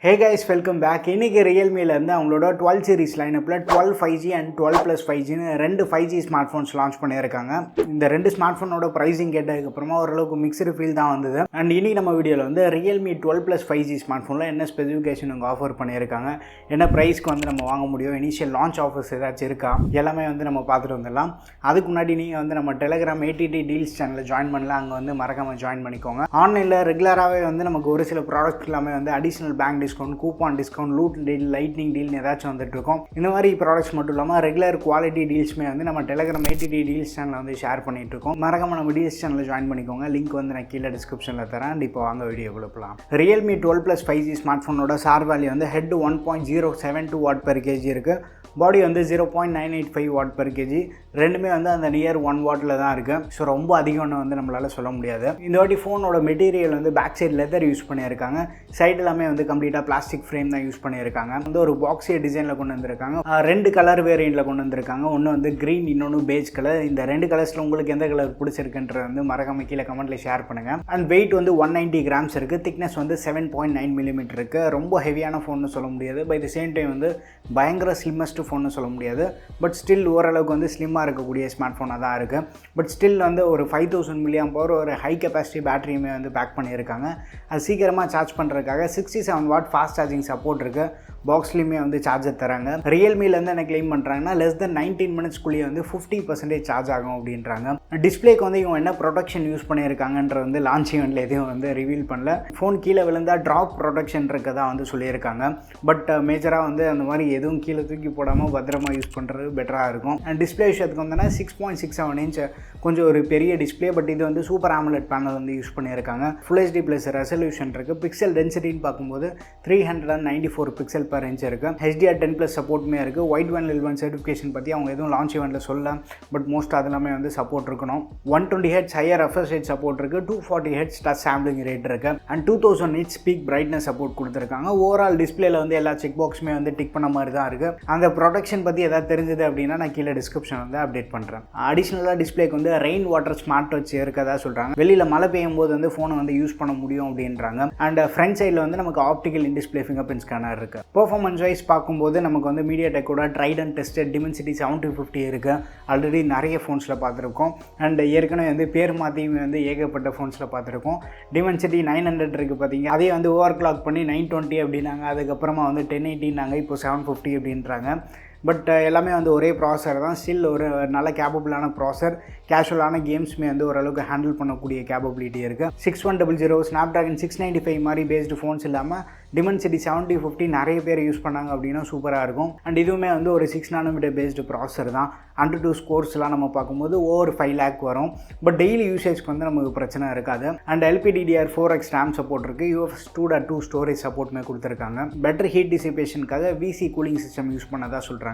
Hey guys, welcome back. இன்னைக்கு Realme ல இருந்து அவங்களோட 12 series லைனப்ல 12 5G and 12 plus 5G னு ரெண்டு 5G ஸ்மார்ட் ஃபோன்ஸ் லான்ச் பண்ணியிருக்காங்க. இந்த ரெண்டு ஸ்மார்ட் ஃபோனோட பிரைசிங் கேட்டதுக்கு அப்புறமா ஓரளவுக்கு மிக்ஸ்டு ஃபீல் தான் வந்தது. அண்ட் இன்னைக்கு நம்ம வீடியோவில் வந்து Realme 12 plus 5G ஸ்மார்ட் ஃபோனில் என்ன ஸ்பெசிஃபிகேஷன் அவங்க ஆஃபர் பண்ணியிருக்காங்க, என்ன ப்ரைஸ்க்கு வந்து நம்ம வாங்க முடியும், இனிஷியல் லான்ச் ஆஃபர்ஸ் ஏதாச்சும் இருக்கா, எல்லாமே வந்து நம்ம பார்த்துட்டு வந்துடலாம். அதுக்கு முன்னாடி நீங்கள் வந்து நம்ம டெலிகிராம் ATT டீல்ஸ் சேனலில் ஜாயின் பண்ணலாம். அங்கே வந்து மறக்காமல் ஜாயின் பண்ணிக்கோங்க. ஆன்லைனில் ரெகுலராகவே வந்து நமக்கு ஒரு சில ப்ராடக்ட்ஸ் எல்லாமே வந்து additional bank discount, coupon discount, loot deal, lightning deal ஏதாச்சும் வந்துட்டு இருக்கும். இந்த மாதிரி ப்ராடக்ட்ஸ் மட்டும் இல்லாமல் ரெகுலர் குவாலிட்டி டீல்ஸுமே வந்து நம்ம டெலிகிராம் ATT டீல்ஸ் சேனலில் வந்து ஷேர் பண்ணிட்டு இருக்கோம். மறக்காம நம்ம டீல்ஸ் சேனலில் ஜாயின் பண்ணிக்கோங்க. லிங்க் வந்து நான் கீழே டிஸ்கிரிப்ஷனில் தரேன். இப்போ வாங்க வீடியோ கொடுக்கலாம். Realme 12 plus 5G ஸ்மார்ட் ஃபோனோட SAR வேல்யூ வந்து ஹெட் 1.072 வாட் per kg இருக்குது. பாடி வந்து 0.985 வாட் per kg. ரெண்டுமே வந்து அந்த நியர் 1 வாட்டில் தான் இருக்குது. ஸோ ரொம்ப அதிகம்னு வந்து நம்மளால் சொல்ல முடியாது. இந்த வாட்டி ஃபோனோட மெட்டீரியல் வந்து பேக் சைடு லெதர் யூஸ் பண்ணியிருக்காங்க. சைடு எல்லாமே வந்து கம்ப்ளீட்டாக பிளாஸ்டிக் ஃப்ரேம் தான் யூஸ் பண்ணியிருக்காங்க. வந்து ஒரு பாக்ஸிய டிசைனில் கொண்டு வந்திருக்காங்க. ரெண்டு கலர் வேரியண்ட்டில் கொண்டு வந்திருக்காங்க. ஒன்று வந்து க்ரீன், இன்னொன்று பேஜ் கலர். இந்த ரெண்டு கலர்ஸில் உங்களுக்கு எந்த கலர் பிடிச்சிருக்குன்றது வந்து மறக்காம கீழே கமெண்ட்டில் ஷேர் பண்ணுங்கள். அண்ட் வெயிட் வந்து 190 grams இருக்குது. திக்னஸ் வந்து 7.9 mm இருக்குது. ரொம்ப ஹெவியான ஃபோன்னு சொல்ல முடியாது. பை த சேம் டைம் வந்து பயங்கர ஸ்லிம்மஸ்ட் ஃபோன்னு சொல்ல முடியாது. பட் ஸ்டில் ஓரளவுக்கு வந்து ஸ்லிம்மாக இருக்கக்கூடிய ஸ்மார்ட் ஃபோனாக தான் இருக்குது. பட் ஸ்டில் வந்து ஒரு 5000 mAh ஒரு ஹை கெப்பாசிட்டி பேட்டரியுமே வந்து பேக் பண்ணியிருக்காங்க. அது சீக்கிரமாக சார்ஜ் பண்ணுறதுக்காக 67 வாட் ஃபாஸ்ட் சார்ஜிங் சப்போர்ட் இருக்குது. பாக்ஸ்லேயுமே வந்து சார்ஜர் தராங்க. ரியல்மிலேருந்து என்ன கிளைம் பண்ணுறாங்கன்னா லெஸ் தென் 19 minutesக்குள்ளேயே வந்து 50% சார்ஜ் ஆகும் அப்படின்றாங்க. டிஸ்பிளேக்கு வந்து இவங்க என்ன ப்ரொடக்ஷன் யூஸ் பண்ணியிருக்காங்கன்ற வந்து லான்ச் ஈவெண்ட்டில் எதுவும் வந்து ரிவீல் பண்ணல. ஃபோன் கீழே விழுந்தால் ட்ராப் ப்ரொடக்ஷன் இருக்கதா வந்து சொல்லியிருக்காங்க. பட் மேஜராக வந்து அந்த மாதிரி எதுவும் கீழே தூக்கி போடாமல் பத்திரமா யூஸ் பண்ணுறது பெட்டராக இருக்கும். அண்ட் டிஸ்பிளே விஷயத்துக்கு வந்தோன்னா 6.67 inch கொஞ்சம் ஒரு பெரிய டிஸ்பிளே. பட் இது வந்து சூப்பர் AMOLED பேனல் வந்து யூஸ் பண்ணியிருக்காங்க. ஃபுல் HD ப்ளஸ் ரெசல்யூஷன் இருக்குது. பிக்சல் டென்சிட்டின்னு பார்க்கும்போது 394 பிக்சல் per inch இருக்குது. HDR10+ சப்போர்ட்டுமே இருக்குது. வைட் பேண்ட் L1 சர்டிஃபிகேஷன் பற்றி அவங்க எதுவும் லான்ச் ஈவெண்ட்டில் சொல்ல. பட் மோஸ்ட் அதெல்லாமே வந்து சப்போர்ட் இருக்கணும். 120 Hz higher refresh rate support இருக்குது. 240 Hz டச் சாம்பிளிங் ரேட் இருக்குது. And 2000 nits peak brightness support கொடுத்துருக்காங்க. ஓவரால் டிஸ்பிளேல வந்து எல்லா செக் பாக்ஸுமே வந்து டிக் பண்ண மாதிரி தான் இருக்குது. அந்த ப்ரொடக்ஷன் பற்றி எதாவது தெரிஞ்சது அப்படின்னா நான் கீழே டிஸ்கிரிப்ஷன் வந்து அப்டேட் பண்ணுறேன். அடிஷ்னலாக டிஸ்பிளேக்கு வந்து ரெயின் வாட்டர் ஸ்மார்ட் வாட்ச் இருக்கதா சொல்கிறாங்க. வெளியில் மழை பெய்யும் போது வந்து ஃபோனை வந்து யூஸ் பண்ண முடியும் அப்படின்றாங்க. அண்ட் ஃப்ரண்ட் சைடில் வந்து நமக்கு optical in display finger print scanner இருக்குது. பெர்ஃபார்மன்ஸ் வைஸ் பார்க்கும்போது நமக்கு வந்து மீடியாடெக்கோட ட்ரைடன் டெஸ்டட் Dimensity 7050 இருக்குது. ஆல்ரெடி நிறைய ஃபோன்ஸில் பார்த்துருக்கோம். அண்ட் ஏற்கனவே வந்து பேர் மாற்றியுமே வந்து ஏகப்பட்ட ஃபோன்ஸில் பார்த்துருக்கோம். Dimensity 900 இருக்குது பார்த்தீங்க. அதே வந்து ஓவர் கிளாக் பண்ணி 920 அப்படின்னாங்க. அதுக்கப்புறமா வந்து 1080நாங்க. இப்போ 750 அப்படின்றாங்க. பட் எல்லாமே வந்து ஒரே ப்ராசர் தான். ஸ்டில் ஒரு நல்ல கேப்பபிளான ப்ராசர். கேஷுவலான கேம்ஸுமே வந்து ஓரளவுக்கு ஹேண்டில் பண்ணக்கூடிய கேப்பபிலிட்டி இருக்குது. 6100 Snapdragon 695 மாதிரி பேஸ்டு ஃபோன்ஸ் இல்லாமல் Dimensity 7050 நிறைய பேர் யூஸ் பண்ணாங்க அப்படின்னா சூப்பராக இருக்கும். அண்ட் இதுவுமே வந்து ஒரு 6 nm பேஸ்டு ப்ராசர் தான். 102 ஸ்கோர்ஸ்லாம் நம்ம பார்க்கும்போது ஓவர் 5 lakh வரும். பட் டெய்லி யூசேஜ்க்கு வந்து நமக்கு பிரச்சனை இருக்காது. அண்ட் LPDDR4X RAM சப்போர்ட் இருக்குது. UFS 2.2 ஸ்டோரேஜ் சப்போர்ட்டுமே கொடுத்துருக்காங்க. பெட்டர் ஹீட் டிசிபேஷனுக்காக VC கூலிங் சிஸ்டம் யூஸ் பண்ணதாக சொல்கிறாங்க.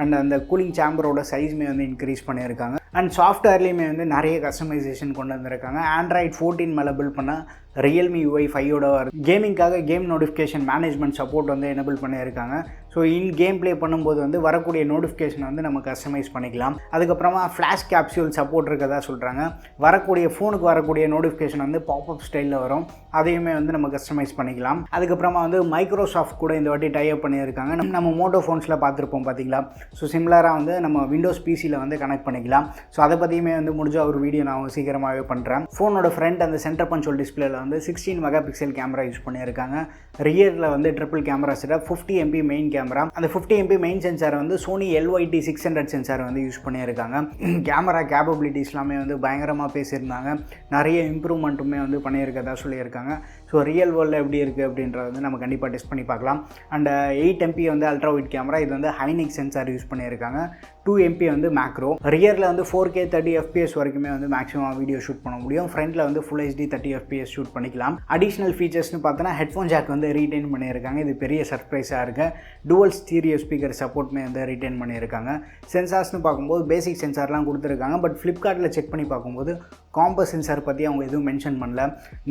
அண்ட் அந்த கூலிங் சேம்பரோட சைஸுமே வந்து இன்க்ரீஸ் பண்ணியிருக்காங்க. அண்ட் சாஃப்ட்வேர்லேயுமே வந்து நிறைய கஸ்டமைசேஷன் கொண்டு வந்திருக்காங்க. Android 14 மேலே பில்ட் பண்ண Realme UI 5ஓட கேமிங்காக கேம் நோட்டிஃபிகேஷன் மேனேஜ்மெண்ட் சப்போர்ட் வந்து எனபிள் பண்ணியிருக்காங்க. ஸோ இன் கேம் ப்ளே பண்ணும்போது வந்து வரக்கூடிய நோட்டிஃபிகேஷன் வந்து நம்ம கஸ்டமைஸ் பண்ணிக்கலாம். அதுக்கப்புறமா ஃப்ளாஷ் கேப்சூல் சப்போர்ட் இருக்கதா சொல்கிறாங்க. வரக்கூடிய ஃபோனுக்கு வரக்கூடிய நோட்டிஃபிகேஷன் வந்து பாப்அப் ஸ்டைலில் வரும். அதையுமே வந்து நம்ம கஸ்டமைஸ் பண்ணிக்கலாம். அதுக்கப்புறமா வந்து மைக்ரோசாஃப்ட் கூட இந்த வாட்டி டைப் பண்ணியிருக்காங்க. நம்ம மோட்டோ ஃபோன்ஸில் பார்த்துருப்போம் பார்த்தீங்களா. ஸோ சிமிலராக வந்து நம்ம விண்டோஸ் பிசியில் வந்து கனெக்ட் பண்ணிக்கலாம். ஸோ அதை பற்றியுமே வந்து முடிஞ்ச ஒரு வீடியோ நான் சீக்கிரமாகவே பண்ணுறேன். ஃபோனோட ஃப்ரண்ட் அந்த சென்டர் பஞ்சோல் டிஸ்பிளேல வந்து 16 மெகாபிக்சல் கேமரா யூஸ் பண்ணியிருக்காங்க. ரியரில் வந்து triple camera setup, 50 MP main camera. அந்த 50 MP மெயின் சென்சார் வந்து சோனி LYT 600 சென்சார் வந்து யூஸ் பண்ணியிருக்காங்க. கேமரா கேப்பபிலிட்டிஸ் எல்லாமே வந்து பயங்கரமாக பேசியிருந்தாங்க. நிறைய இம்ப்ரூவ்மெண்ட்டுமே வந்து பண்ணியிருக்கதா சொல்லியிருக்காங்க. ஸோ ரியல் வேர்ல்டில் எப்படி இருக்குது அப்படின்றத வந்து நம்ம கண்டிப்பாக டெஸ்ட் பண்ணி பார்க்கலாம். அண்ட் 8 MP வந்து அல்ட்ரா வைட் கேமரா. இது வந்து ஹைனிக் சென்சார் யூஸ் பண்ணியிருக்காங்க. 2 MP வந்து மேக்ரோ. ரியரில் வந்து 4K 30 FPS வரைக்குமே வந்து மேக்ஸிமம் வீடியோ ஷூட் பண்ண முடியும். ஃப்ரண்ட்டில் வந்து ஃபுல் HD 30 FPS ஷூட் பண்ணிக்கலாம். அடிஷ்னல் ஃபீச்சர்ஸ்னு பார்த்தோன்னா ஹெட்ஃபோன் ஜாக் வந்து ரீடைன் பண்ணியிருக்காங்க. இது பெரிய சர்ப்ரைஸாக இருக்குது. டுவல் ஸ்டீரியோ ஸ்பீக்கர் சப்போர்ட்மே வந்து ரீடைன் பண்ணியிருக்காங்க. சென்சார்ஸ்னு பார்க்கும்போது பேசிக் சென்சார்லாம் கொடுத்துருக்காங்க. பட் ஃப்ளிப்கார்ட்டில் செக் பண்ணி பார்க்கும்போது காம்பஸ் சென்சார் பற்றி அவங்க எதுவும் மென்ஷன் பண்ணல.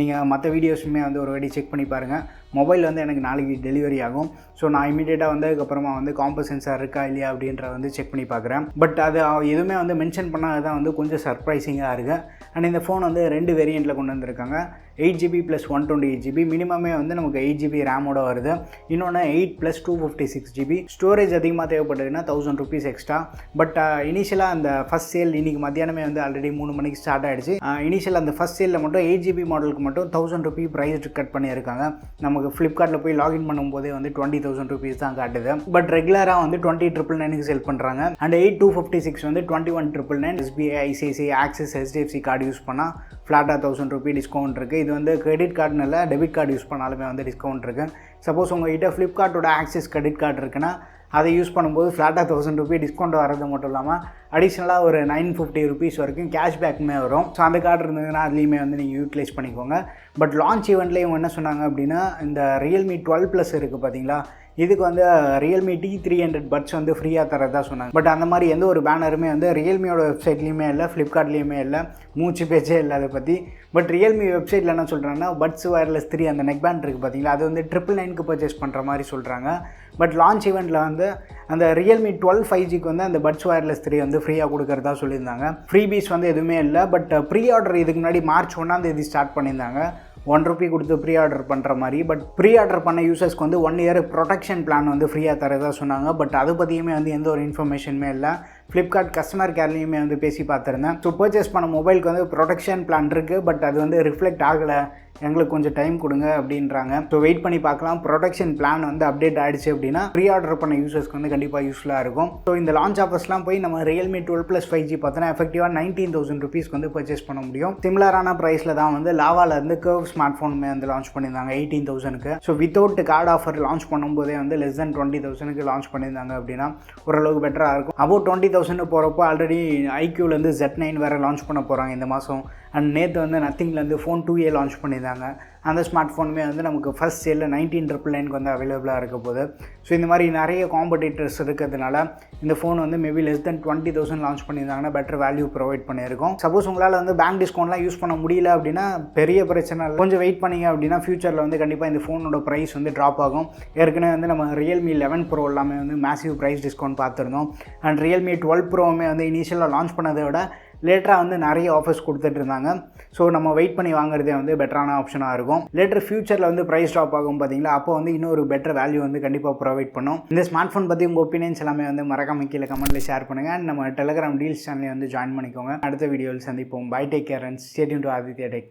நீங்கள் மற்ற வீடியோஸுமே வந்து ஒரு வாட்டி செக் பண்ணி பாருங்கள். மொபைல் வந்து எனக்கு நாளைக்கு டெலிவரி ஆகும். ஸோ நான் இமீடியட்டாக வந்ததுக்கப்புறமா வந்து காம்பஸ் சென்சார் இருக்கா இல்லையா அப்படின்ற வந்து செக் பண்ணி பார்க்குறேன். பட் அது எதுவுமே வந்து மென்ஷன் பண்ணால் தான் வந்து கொஞ்சம் சர்ப்ரைசிங்காக இருக்குது. அண்ட் இந்த ஃபோன் வந்து 2 வேரியண்ட்டில் கொண்டு வந்திருக்காங்க. 8GB + 128GB மினிமமே வந்து நமக்கு 8GB ரேமோட வருது. இன்னொன்று 8 + 256GB ஸ்டோரேஜ் அதிகமாக தேவைப்படுதுன்னா ₹1000 எக்ஸ்ட்ரா. பட் இனிஷியலாக அந்த ஃபஸ்ட் சேல் இன்றைக்கி மத்தியானமே வந்து ஆல்ரெடி 3 மணிக்கு ஸ்டார்ட் ஆகிடுச்சு. இனிஷியல் அந்த ஃபஸ்ட் சேலில் மட்டும் 8GB மாடலுக்கு மட்டும் ₹1000 ப்ரைஸ் கட் பண்ணியிருக்காங்க. நமக்கு ஃப்ளிப்கார்ட்டில் போய் லாகின் பண்ணும்போதே வந்து ₹20,000 தான் காட்டுது. பட் ரெகுலராக வந்து 20,999க்கு செல் பண்ணுறாங்க. அண்ட் 8256 வந்து 21,999. SBI, ICICI, axis, HDFC card use பண்ணால் ஃப்ளாட்டாக ₹1000 டிஸ்கவுண்ட் இருக்குது. இது வந்து கிரெடிட் கார்டுன்னு இல்லை, டெபிட் கார்டு யூஸ் பண்ணாலுமே வந்து டிஸ்கவுண்ட் இருக்குது. சப்போஸ் உங்கள்கிட்ட ஃப்ளிப்கார்ட்டோட ஆக்சிஸ் கிரெடிட் கார்டு இருக்குன்னா அதை யூஸ் பண்ணும்போது ஃப்ளாட்டாக ₹1000 டிஸ்கவுண்ட் வரது மட்டும் இல்லாமல் அடிஷ்னலாக ஒரு ₹950 வரைக்கும் கேஷ்பேக்குமே வரும். ஸோ அந்த கார்டு இருந்ததுன்னா அதுலேயுமே வந்து நீங்கள் யூட்டிலைஸ் பண்ணிக்கோங்க. பட் லான்ச் ஈவெண்ட்லேயே இவங்க என்ன சொன்னாங்க அப்படின்னா, இந்த Realme 12+ இருக்குது பார்த்தீங்களா, இதுக்கு வந்து Realme T300 பட்ஸ் வந்து ஃப்ரீயாக தரதா சொன்னாங்க. பட் அந்த மாதிரி எந்த ஒரு பேனருமே வந்து ரியல்மியோட வெப்சைட்லேயுமே இல்லை, ஃப்ளிப்கார்ட்லேயுமே இல்லை, மூச்சு பேச்சே இல்லை அதை பற்றி. பட் Realme வெப்சைட்டில் என்ன சொல்கிறாங்கன்னா, பட்ஸ் வயர்லெஸ் 3 அந்த நெக் பேண்ட் இருக்குது பார்த்தீங்களா, அது வந்து 999க்கு பர்ச்சேஸ் பண்ணுற மாதிரி சொல்கிறாங்க. பட் லான்ச் ஈவெண்ட்டில் வந்து அந்த Realme 12 5Gக்கு வந்து அந்த பட்ஸ் வயர்லெஸ் 3 வந்து ஃப்ரீயாக கொடுக்குறதா சொல்லியிருந்தாங்க. ஃப்ரீபீஸ் வந்து எதுவுமே இல்லை. பட் ப்ரீ ஆர்டர் இதுக்கு முன்னாடி மார்ச் 1 ஸ்டார்ட் பண்ணியிருந்தாங்க. ₹1 கொடுத்து ப்ரீ ஆர்டர் பண்ணுற மாதிரி. பட் ப்ரீ ஆர்டர் பண்ண யூசர்ஸ்க்கு வந்து 1 இயர் ப்ரொடெக்ஷன் பிளான் வந்து ஃப்ரீயாக தரதா சொன்னாங்க. பட் அதை பற்றியுமே வந்து எந்த ஒரு இன்ஃபர்மேஷனுமே இல்லை. ஃப்ளிப்கார்ட் கஸ்டமர் கேர்லேயுமே வந்து பேசி பார்த்துருந்தேன். ஸோ பர்ச்சேஸ் பண்ண மொபைலுக்கு வந்து ப்ரொடெக்ஷன் பிளான் இருக்குது, பட் அது வந்து ரிஃப்ளெக்ட் ஆகலை, எங்களுக்கு கொஞ்சம் டைம் கொடுங்க அப்படின்றாங்க. ஸோ வெயிட் பண்ணி பார்க்கலாம். ப்ரொடெக்ஷன் பிளான் வந்து அப்டேட் ஆகிடுச்சு அப்படின்னா ப்ரீ ஆர்டர் பண்ண யூசர்ஸ்க்கு வந்து கண்டிப்பாக யூஸ்ஃபுல்லாக இருக்கும். ஸோ இந்த லான்ச் ஆஃபர்ஸ்லாம் போய் நம்ம Realme 12+ 5G பார்த்தோன்னா எஃபெக்டிவாக ₹19,000 வந்து பர்ச்சேஸ் பண்ண முடியும். சிமிலரான ப்ரைஸில் தான் வந்து லாவாவில் இருந்து கர்வ் ஸ்மார்ட் ஃபோனுமே வந்து லான்ச் பண்ணியிருந்தாங்க 18,000க்கு. So without card offer launch பண்ணும்போதே வந்து less than 20,000க்கு லான்ச் பண்ணியிருந்தாங்க அப்படின்னா ஓரளவுக்கு பெட்டராக இருக்கும். அபவுட் 20,000 போகிறப்போ ஆல்ரெடி ஐக்யூலேருந்து Z9 வேறு லான்ச் பண்ண போகிறாங்க இந்த மாதம். அண்ட் நேற்று வந்து நத்திங்லேருந்து ஃபோன் 2A லான்ச் பண்ணியிருந்தாங்க. அந்த ஸ்மார்ட் ஃபோனுமே வந்து நமக்கு ஃபஸ்ட் சேலில் 19,999க்கு வந்து அவைலபிளாக இருக்க போகுது. ஸோ இந்த மாதிரி நிறைய காம்படிட்டர்ஸ் இருக்கிறதுனால இந்த ஃபோன் வந்து மேபி less than 20,000 லான்ச் பண்ணியிருந்தாங்கன்னா பெட்டர் வேல்யூ ப்ரொவைட் பண்ணியிருக்கோம். சப்போஸ் உங்களால் வந்து பேங்க் டிஸ்கவுண்ட்லாம் யூஸ் பண்ண முடியல அப்படின்னா பெரிய பிரச்சனை இல்லை. கொஞ்சம் வெயிட் பண்ணிங்க அப்படின்னா ஃபியூச்சரில் வந்து கண்டிப்பாக இந்த ஃபோனோட ப்ரைஸ் வந்து ட்ராப் ஆகும். ஏற்கனவே வந்து நம்ம Realme 11 Pro எல்லாமே வந்து மேசிவ் ப்ரைஸ் டிஸ்கவுண்ட் பார்த்துருந்தோம். அண்ட் Realme 12 Proவுமே வந்து இனிஷியலாக லான்ச் பண்ணதை விட லேட்டராக வந்து நிறைய ஆஃபர்ஸ் கொடுத்துட்டு இருந்தாங்க. ஸோ நம்ம வெயிட் பண்ணி வாங்குறதே வந்து பெட்டரான ஆப்ஷனாக இருக்கும். லேட்டர் ஃபியூச்சரில் வந்து ப்ரைஸ் ட்ராப் ஆகும் பார்த்தீங்களா, அப்போ வந்து இன்னொரு பெட்டர் வேல்யூ வந்து கண்டிப்பாக ப்ரொவைட் பண்ணும். இந்த ஸ்மார்ட் ஃபோன் பற்றி உங்கள் ஒப்பீனியன்ஸ் எல்லாமே வந்து மறக்காம கீழே கமெண்ட்டில் ஷேர் பண்ணுங்கள். அண்ட் நம்ம டெலிகிராம் டீல்ஸ் சேனலை வந்து ஜாயின் பண்ணிக்கோங்க. அடுத்த வீடியோவில் சந்திப்போம். Bye, take care and stay tuned to Aditya tech.